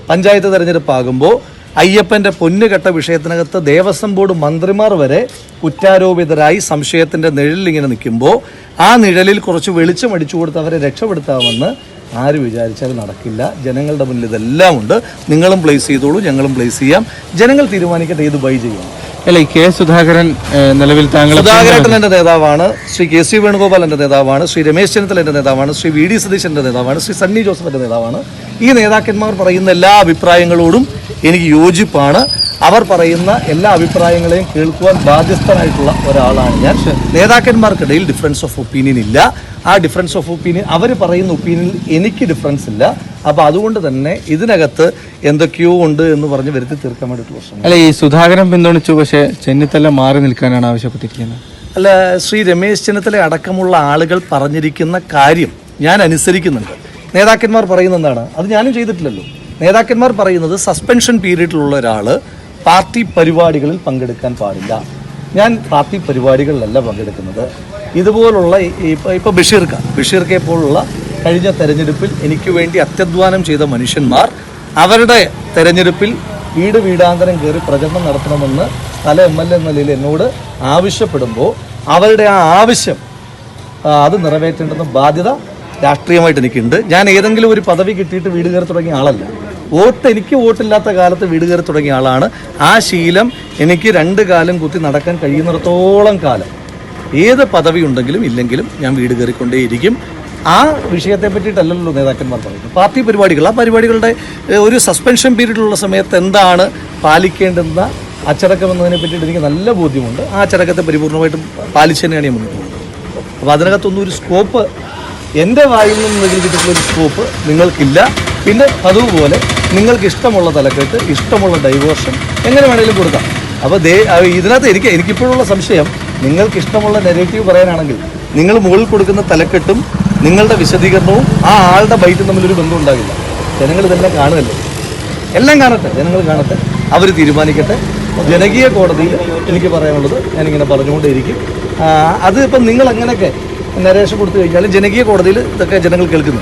പഞ്ചായത്ത് തെരഞ്ഞെടുപ്പാകുമ്പോൾ അയ്യപ്പൻ്റെ പൊന്നുകെട്ട വിഷയത്തിനകത്ത് ദേവസ്വം ബോർഡ് മന്ത്രിമാർ വരെ കുറ്റാരോപിതരായി സംശയത്തിൻ്റെ നിഴലിൽ ഇങ്ങനെ നിൽക്കുമ്പോൾ ആ നിഴലിൽ കുറച്ച് വെളിച്ചം അടിച്ചു കൊടുത്ത് അവരെ രക്ഷപ്പെടുത്താമെന്ന് ആര് വിചാരിച്ചാലും നടക്കില്ല. ജനങ്ങളുടെ മുന്നിൽ ഇതെല്ലാം ഉണ്ട്. നിങ്ങളും പ്ലേസ് ചെയ്തോളൂ, ഞങ്ങളും പ്ലേസ് ചെയ്യാം. ജനങ്ങൾ തീരുമാനിക്കട്ടെ ഏത് ബൈ ചെയ്യണം. അല്ല, ഈ കെ സുധാകരൻ നിലവിൽ സുധാകരേട്ടൻ എൻ്റെ നേതാവാണ്, ശ്രീ കെ സി വേണുഗോപാൽ എൻ്റെ നേതാവാണ്, ശ്രീ രമേശ് ചെന്നിത്തല എൻ്റെ നേതാവാണ്, ശ്രീ വി ഡി സതീശൻ്റെ നേതാവാണ്, ശ്രീ സണ്ണി ജോസഫിൻ്റെ നേതാവാണ്. ഈ നേതാക്കന്മാർ പറയുന്ന എല്ലാ അഭിപ്രായങ്ങളോടും എനിക്ക് യോജിപ്പാണ്. അവർ പറയുന്ന എല്ലാ അഭിപ്രായങ്ങളെയും കേൾക്കുവാൻ ബാധ്യസ്ഥനായിട്ടുള്ള ഒരാളാണ് ഞാൻ. നേതാക്കന്മാർക്കിടയിൽ ഡിഫറൻസ് ഓഫ് ഒപ്പീനിയൻ ഇല്ല. ആ ഡിഫറൻസ് ഓഫ് ഒപ്പീനിയൻ അവർ പറയുന്ന ഒപ്പീനിയനിൽ എനിക്ക് ഡിഫറൻസ് ഇല്ല. അപ്പോൾ അതുകൊണ്ട് തന്നെ ഇതിനകത്ത് എന്തൊക്കെയോ ഉണ്ട് എന്ന് പറഞ്ഞ് വരുത്തി തീർക്കാൻ വേണ്ടിയിട്ട് പ്രശ്നം. അല്ല, ഈ സുധാകരൻ പിന്തുണച്ചു, പക്ഷേ ചെന്നിത്തല മാറി നിൽക്കാനാണ് ആവശ്യപ്പെട്ടിരിക്കുന്നത്. അല്ല, ശ്രീ രമേശ് ചെന്നിത്തല അടക്കമുള്ള ആളുകൾ പറഞ്ഞിരിക്കുന്ന കാര്യം ഞാൻ അനുസരിക്കുന്നുണ്ട്. നേതാക്കന്മാർ പറയുന്ന എന്താണ്, അത് ഞാനും ചെയ്തിട്ടില്ലല്ലോ. നേതാക്കന്മാർ പറയുന്നത് സസ്പെൻഷൻ പീരീഡിലുള്ള ഒരാൾ പാർട്ടി പരിപാടികളിൽ പങ്കെടുക്കാൻ പാടില്ല. ഞാൻ പാർട്ടി പരിപാടികളിലല്ല പങ്കെടുക്കുന്നത്. ഇതുപോലുള്ള ഇപ്പോൾ ബഷീർക്കെ പോലുള്ള കഴിഞ്ഞ തെരഞ്ഞെടുപ്പിൽ എനിക്ക് വേണ്ടി അത്യധ്വാനം ചെയ്ത മനുഷ്യന്മാർ അവരുടെ തെരഞ്ഞെടുപ്പിൽ വീടാന്തരം കയറി പ്രചരണം നടത്തണമെന്ന് സ്ഥല MLA എന്ന നിലയിൽ എന്നോട് ആവശ്യപ്പെടുമ്പോൾ അവരുടെ ആ ആവശ്യം അത് നിറവേറ്റേണ്ടുന്ന ബാധ്യത രാഷ്ട്രീയമായിട്ട് എനിക്കുണ്ട്. ഞാൻ ഏതെങ്കിലും ഒരു പദവി കിട്ടിയിട്ട് വീട് കയറി തുടങ്ങിയ ആളല്ല. എനിക്ക് വോട്ടില്ലാത്ത കാലത്ത് വീട് കയറി തുടങ്ങിയ ആളാണ്. ആ ശീലം എനിക്ക് 2 കാലം കുത്തി നടക്കാൻ കഴിയുന്നിടത്തോളം കാലം ഏത് പദവി ഉണ്ടെങ്കിലും ഇല്ലെങ്കിലും ഞാൻ വീട് കയറിക്കൊണ്ടേയിരിക്കും. ആ വിഷയത്തെ പറ്റിയിട്ടല്ലല്ലോ നേതാക്കന്മാർ പറയുന്നത്. പാർട്ടി പരിപാടികൾ, ആ പരിപാടികളുടെ ഒരു സസ്പെൻഷൻ പീരീഡിലുള്ള സമയത്ത് എന്താണ് പാലിക്കേണ്ടുന്ന അച്ചടക്കം എന്നതിനെ പറ്റിയിട്ട് എനിക്ക് നല്ല ബോധ്യമുണ്ട്. ആ അച്ചടക്കത്തെ പരിപൂർണമായിട്ടും പാലിച്ചു തന്നെയാണ് ഞാൻ മുന്നോട്ട് പോകുന്നത്. അപ്പോൾ അതിനകത്തൊന്നും ഒരു സ്കോപ്പ്, എൻ്റെ വായിൽ നിന്ന് കിട്ടിയിട്ടുള്ളൊരു സ്കോപ്പ് നിങ്ങൾക്കില്ല. പിന്നെ അതുപോലെ നിങ്ങൾക്ക് ഇഷ്ടമുള്ള തലക്കെട്ട്, ഇഷ്ടമുള്ള ഡൈവേർഷൻ എങ്ങനെ വേണമെങ്കിലും കൊടുക്കാം. അപ്പോൾ ഇതിനകത്ത് എനിക്കിപ്പോഴുള്ള സംശയം, നിങ്ങൾക്ക് ഇഷ്ടമുള്ള നെഗറ്റീവ് പറയാനാണെങ്കിൽ നിങ്ങൾ മുകളിൽ കൊടുക്കുന്ന തലക്കെട്ടും നിങ്ങളുടെ വിശദീകരണവും ആ ആളുടെ ബൈറ്റും തമ്മിലൊരു ബന്ധം ഉണ്ടാകില്ല. ജനങ്ങൾ ഇതെല്ലാം കാണുമല്ലോ. എല്ലാം കാണട്ടെ, ജനങ്ങൾ കാണട്ടെ, അവർ തീരുമാനിക്കട്ടെ. ജനകീയ കോടതിയിൽ എനിക്ക് പറയാനുള്ളത് ഞാനിങ്ങനെ പറഞ്ഞുകൊണ്ടേയിരിക്കും. അത് ഇപ്പം നിങ്ങൾ അങ്ങനെയൊക്കെ നരേഷൻ കൊടുത്തു കഴിഞ്ഞാൽ ജനകീയ കോടതിയിൽ ഇതൊക്കെ ജനങ്ങൾ കേൾക്കുന്നു.